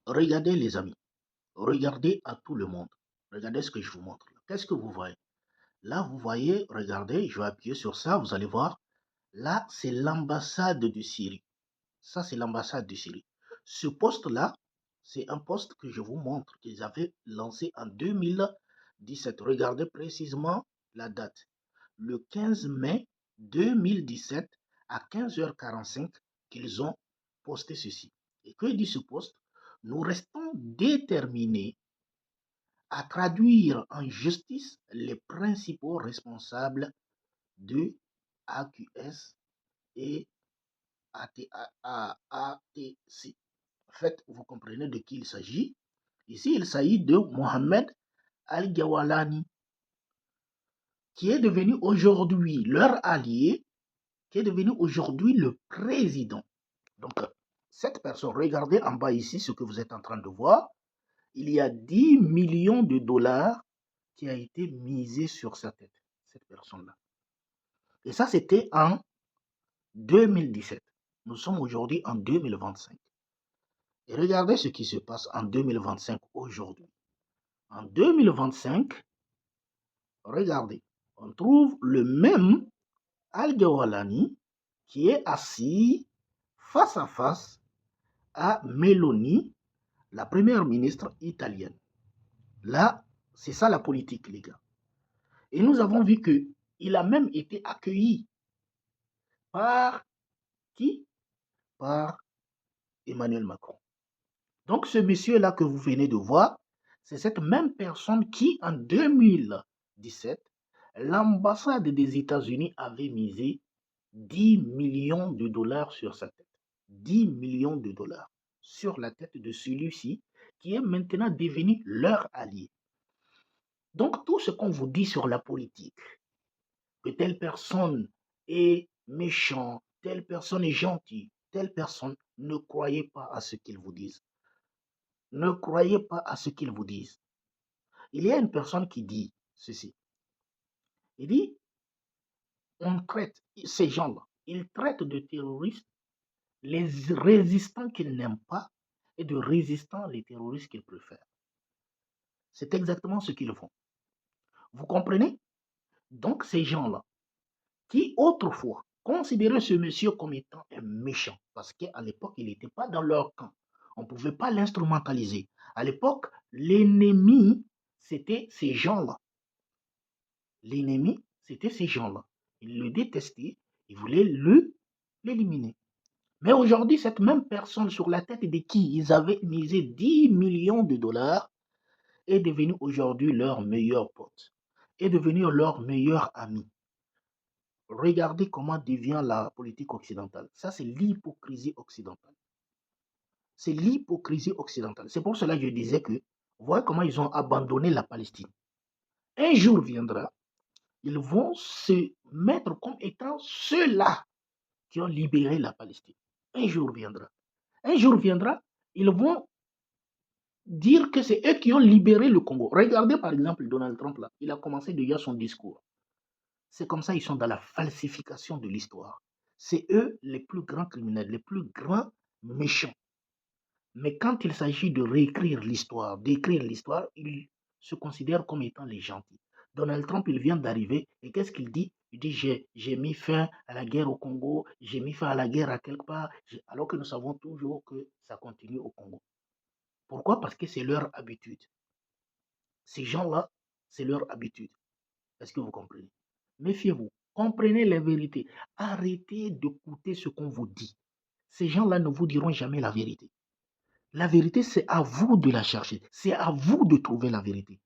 Regardez les amis, regardez à tout le monde. Regardez ce que je vous montre. Qu'est-ce que vous voyez? Là, vous voyez, regardez, je vais appuyer sur ça, vous allez voir. Là, c'est l'ambassade de Syrie. Ça, c'est l'ambassade de Syrie. Ce poste-là, c'est un poste que je vous montre qu'ils avaient lancé en 2017. Regardez précisément la date. Le 15 mai 2017 à 15h45 qu'ils ont posté ceci. Et que dit ce poste? Nous restons déterminés à traduire en justice les principaux responsables de AQS et ATC. En fait, vous comprenez de qui il s'agit. Ici, il s'agit de Mohamed Al-Gawalani, qui est devenu aujourd'hui leur allié, qui est devenu aujourd'hui le président. Donc, cette personne, regardez en bas ici ce que vous êtes en train de voir. Il y a 10 millions de dollars qui a été misé sur sa tête, cette personne-là. Et ça, c'était en 2017. Nous sommes aujourd'hui en 2025. Et regardez ce qui se passe en 2025 aujourd'hui. En 2025, regardez, on trouve le même Al-Gawalani qui est assis face à face à Meloni, la première ministre italienne. Là, c'est ça la politique, les gars. Et nous avons vu qu'il a même été accueilli par qui? Par Emmanuel Macron. Donc, ce monsieur-là que vous venez de voir, c'est cette même personne qui, en 2017, l'ambassade des États-Unis avait misé 10 millions de dollars sur sa tête. 10 millions de dollars sur la tête de celui-ci qui est maintenant devenu leur allié. Donc, tout ce qu'on vous dit sur la politique, que telle personne est méchant, telle personne est gentille, telle personne, ne croyez pas à ce qu'ils vous disent. Ne croyez pas à ce qu'ils vous disent. Il y a une personne qui dit ceci. Il dit, on traite ces gens-là, ils traitent de terroristes les résistants qu'ils n'aiment pas et de résistants les terroristes qu'ils préfèrent. C'est exactement ce qu'ils font. Vous comprenez? Donc ces gens-là, qui autrefois considéraient ce monsieur comme étant un méchant, parce qu'à l'époque, il n'était pas dans leur camp. On ne pouvait pas l'instrumentaliser. À l'époque, l'ennemi, c'était ces gens-là. L'ennemi, c'était ces gens-là. Ils le détestaient, ils voulaient l'éliminer. Mais aujourd'hui, cette même personne sur la tête de qui ils avaient misé 10 millions de dollars est devenue aujourd'hui leur meilleur pote, est devenue leur meilleur ami. Regardez comment devient la politique occidentale. Ça, c'est l'hypocrisie occidentale. C'est l'hypocrisie occidentale. C'est pour cela que je disais que, voyez comment ils ont abandonné la Palestine. Un jour viendra, ils vont se mettre comme étant ceux-là qui ont libéré la Palestine. Un jour viendra. Un jour viendra, ils vont dire que c'est eux qui ont libéré le Congo. Regardez par exemple Donald Trump là. Il a commencé déjà son discours. C'est comme ça, ils sont dans la falsification de l'histoire. C'est eux les plus grands criminels, les plus grands méchants. Mais quand il s'agit de réécrire l'histoire, d'écrire l'histoire, ils se considèrent comme étant les gentils. Donald Trump, il vient d'arriver et qu'est-ce qu'il dit? Il dit, j'ai mis fin à la guerre au Congo, j'ai mis fin à la guerre à quelque part, alors que nous savons toujours que ça continue au Congo. Pourquoi? Parce que c'est leur habitude. Ces gens-là, c'est leur habitude. Est-ce que vous comprenez? Méfiez-vous. Comprenez les vérités. Arrêtez d'écouter ce qu'on vous dit. Ces gens-là ne vous diront jamais la vérité. La vérité, c'est à vous de la chercher. C'est à vous de trouver la vérité.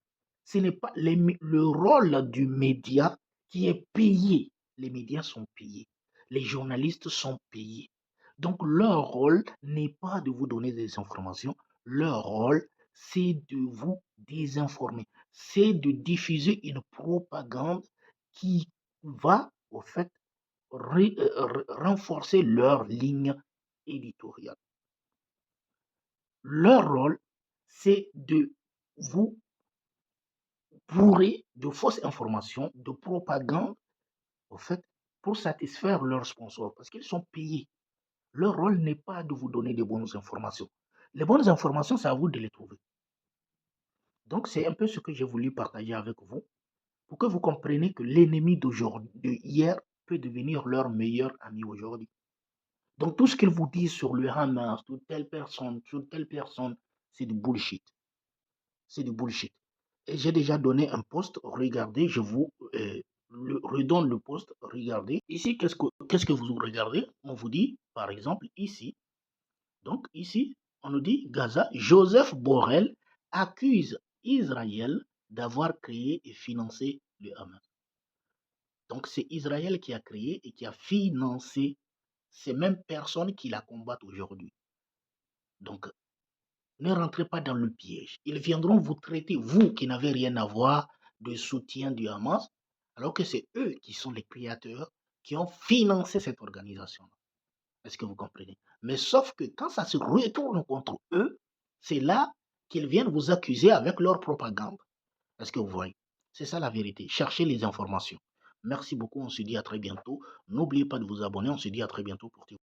Ce n'est pas le rôle du média qui est payé. Les médias sont payés. Les journalistes sont payés. Donc, leur rôle n'est pas de vous donner des informations. Leur rôle, c'est de vous désinformer. C'est de diffuser une propagande qui va, au fait, renforcer leur ligne éditoriale. Leur rôle, c'est de vous bourrer de fausses informations, de propagande, au fait, pour satisfaire leurs sponsors, parce qu'ils sont payés. Leur rôle n'est pas de vous donner de bonnes informations. Les bonnes informations, c'est à vous de les trouver. Donc, c'est un peu ce que j'ai voulu partager avec vous pour que vous compreniez que l'ennemi d'aujourd'hui, de hier, peut devenir leur meilleur ami aujourd'hui. Donc, tout ce qu'ils vous disent sur le Hamas, sur telle personne, c'est du bullshit. C'est du bullshit. Et j'ai déjà donné un post, regardez, je vous redonne le post, regardez. Ici, qu'est-ce que vous regardez? On vous dit, par exemple, ici, donc ici, on nous dit Gaza, Joseph Borrell accuse Israël d'avoir créé et financé le Hamas. Donc c'est Israël qui a créé et qui a financé ces mêmes personnes qui la combattent aujourd'hui. Donc ne rentrez pas dans le piège. Ils viendront vous traiter, vous qui n'avez rien à voir, de soutien du Hamas, alors que c'est eux qui sont les créateurs qui ont financé cette organisation. Est-ce que vous comprenez? Mais sauf que quand ça se retourne contre eux, c'est là qu'ils viennent vous accuser avec leur propagande. Est-ce que vous voyez? C'est ça la vérité. Cherchez les informations. Merci beaucoup. On se dit à très bientôt. N'oubliez pas de vous abonner. On se dit à très bientôt pour